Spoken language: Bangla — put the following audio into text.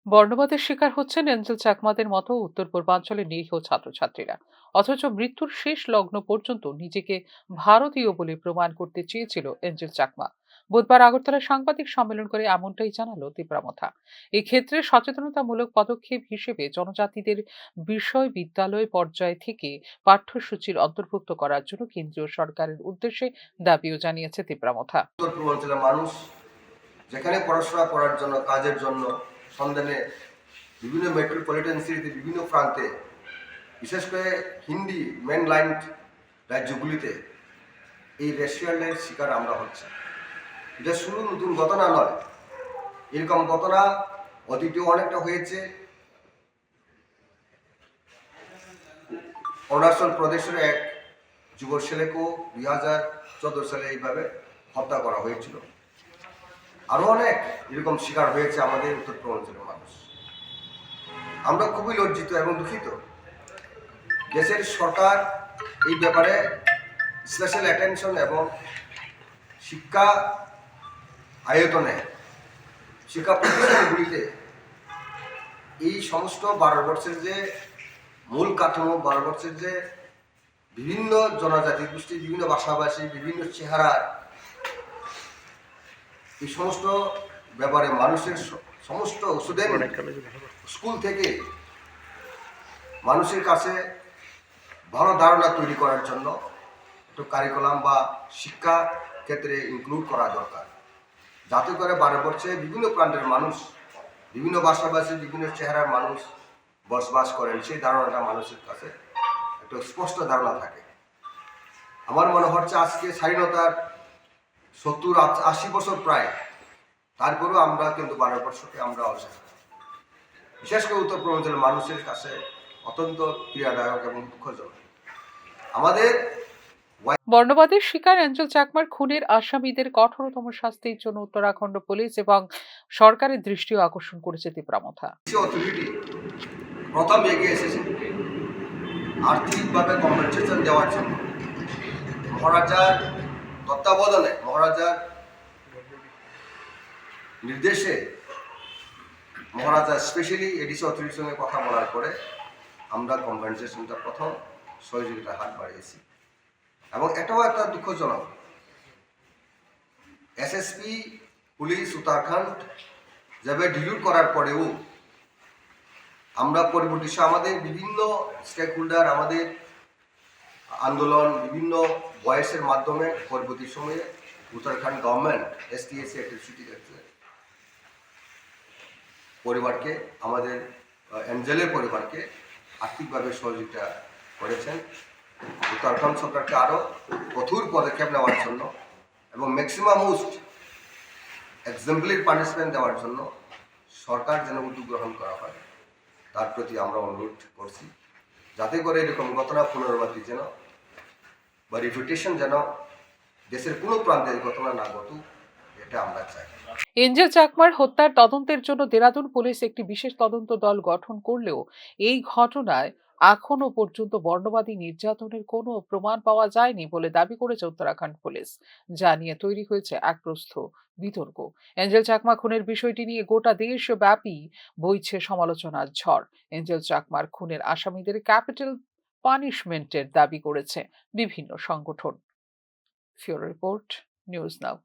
বর্ণবাদের শিকার হচ্ছেন এঞ্জেল চাকমাদের মতো উত্তর পূর্বাঞ্চলের নিরীহ ছাত্রছাত্রীরা। অথচ মৃত্যুর শেষ লগ্ন পর্যন্ত নিজেকে ভারতীয় বলে প্রমাণ করতে চেয়েছিল এঞ্জেল চাকমা। বুধবার আগরতলায় সাংবাদিক সম্মেলন করে এমনটাই জানালো তিপ্রামথা। এই ক্ষেত্রে সচেতনতামূলক পদক্ষেপ হিসেবে জনজাতিদের বিষয় বিদ্যালয় পর্যায় থেকে পাঠ্যসূচির অন্তর্ভুক্ত করার জন্য কেন্দ্রীয় সরকারের উদ্দেশ্যে দাবিও জানিয়েছে তিপ্রামথা। উত্তর পূর্বাঞ্চলের মানুষ যেখানে পড়াশোনা করার জন্য, কাজের জন্য সন্ধানে বিভিন্ন মেট্রোপলিটন সিটিতে বিভিন্ন প্রান্তে, বিশেষ করে হিন্দি মেনলাইন রাজ্যগুলিতে এই রেশিয়ালের শিকার আমরা হচ্ছি। এটা শুধু নতুন ঘটনা নয়, এরকম ঘটনা অতীতেও অনেকটা হয়েছে। অরুণাচল প্রদেশের এক যুব ছেলেকেও 2014 সালে এইভাবে হত্যা করা হয়েছিল। আরও অনেক এরকম শিকার হয়েছে আমাদের উত্তর পূর্বাঞ্চলের মানুষ। আমরা খুবই লজ্জিত এবং দুঃখিত। দেশের সরকার এই ব্যাপারে স্পেশাল অ্যাটেনশন এবং শিক্ষা আয়তনে, শিক্ষা প্রতিষ্ঠানগুলিতে এই সমস্ত ভারতবর্ষের যে মূল কাঠামো, ভারতবর্ষের যে বিভিন্ন জনজাতি গোষ্ঠী, বিভিন্ন ভাষাভাষী, বিভিন্ন চেহারা, এই সমস্ত ব্যাপারে মানুষের সমস্ত স্টুডেন্ট স্কুল থেকে মানুষের কাছে ভালো ধারণা তৈরি করার জন্য একটু কারিকুলাম বা শিক্ষা ক্ষেত্রে ইনক্লুড করা দরকার, যাতে করে ভারতবর্ষে বিভিন্ন প্রান্তের মানুষ, বিভিন্ন ভাষাভাষী, বিভিন্ন চেহারার মানুষ বসবাস করেন, সেই ধারণাটা মানুষের কাছে একটু স্পষ্ট ধারণা থাকে। আমার মনে হচ্ছে আজকে স্বাধীনতার 70-80 বছর প্রায়, তারপরেও আমরা কিন্তু ভারতবর্ষকে আমরা বিশেষ করে উত্তর পূর্বাঞ্চলের মানুষের কাছে অত্যন্ত পীড়াদায়ক এবং দুঃখজনক। আমাদের বর্ণবাদের শিকার এঞ্জেল চাকমার খুনের আসামিদের কঠোরতম শাস্তির জন্য উত্তরাখণ্ড পুলিশ এবং সরকারের দৃষ্টিও আকর্ষণ করেছে তিপ্রামথা। অথরিটি প্রথম এগিয়ে এসেছে আর্থিকভাবে কম্পেনসেশন দেওয়ার জন্য। মহারাজার তত্ত্বাবধানে, মহারাজার নির্দেশে, মহারাজা স্পেশালি এডিসি অথরিটির সঙ্গে কথা বলার পরে আমরা কম্পেনসেশনটা প্রথম সহযোগিতার হাত বাড়িয়েছি। এবং এটাও একটা দুঃখজনক, এসএসপি পুলিশ উত্তরাখণ্ড যেভাবে ডিলিট করার পরেও আমরা পরবর্তী আমাদের বিভিন্ন স্টেক হোল্ডার, আমাদের আন্দোলন, বিভিন্ন ভয়েসের মাধ্যমে পরবর্তী সময়ে উত্তরাখণ্ড গভর্নমেন্ট এসটিএসি অ্যাট্রিসিটি পরিবারকে, আমাদের এঞ্জেলের পরিবারকে আর্থিকভাবে সহযোগিতা করেছেন। উত্তরাখণ্ড সরকারকে আরও কঠোর পদক্ষেপ নেওয়ার জন্য এবং ম্যাক্সিমাম মোস্ট এক্সাম্পলারি পানিশমেন্ট দেওয়ার জন্য সরকার যেন উদ্যোগ গ্রহণ করা হয়, তার প্রতি আমরা অনুরোধ করছি, যাতে করে এরকম ঘটনা পুনরাবৃত্তি যেন বা রিপিটেশন যেন দেশের কোনো প্রান্তের ঘটনা না ঘটুক, এটা আমরা চাই। এঞ্জেল চাকমার হত্যার তদন্তের জন্য দেরাদুন পুলিশ একটি বিশেষ তদন্ত দল গঠন করলেও এই ঘটনায় এখনো পর্যন্ত বর্ণবাদী নির্যাতনের কোনো প্রমাণ পাওয়া যায়নি বলে দাবি করেছে উত্তরাখণ্ড পুলিশ। যা নিয়ে তৈরি হয়েছে এক প্রস্থ বিতর্ক। এঞ্জেল চাকমা খুনের বিষয়টি নিয়ে গোটা দেশব্যাপী বইছে সমালোচনার ঝড়। এঞ্জেল চাকমার খুনের আসামিদের ক্যাপিটাল পানিশমেন্টের দাবি করেছে বিভিন্ন সংগঠন। ফিউরো রিপোর্ট, নিউজ নাও।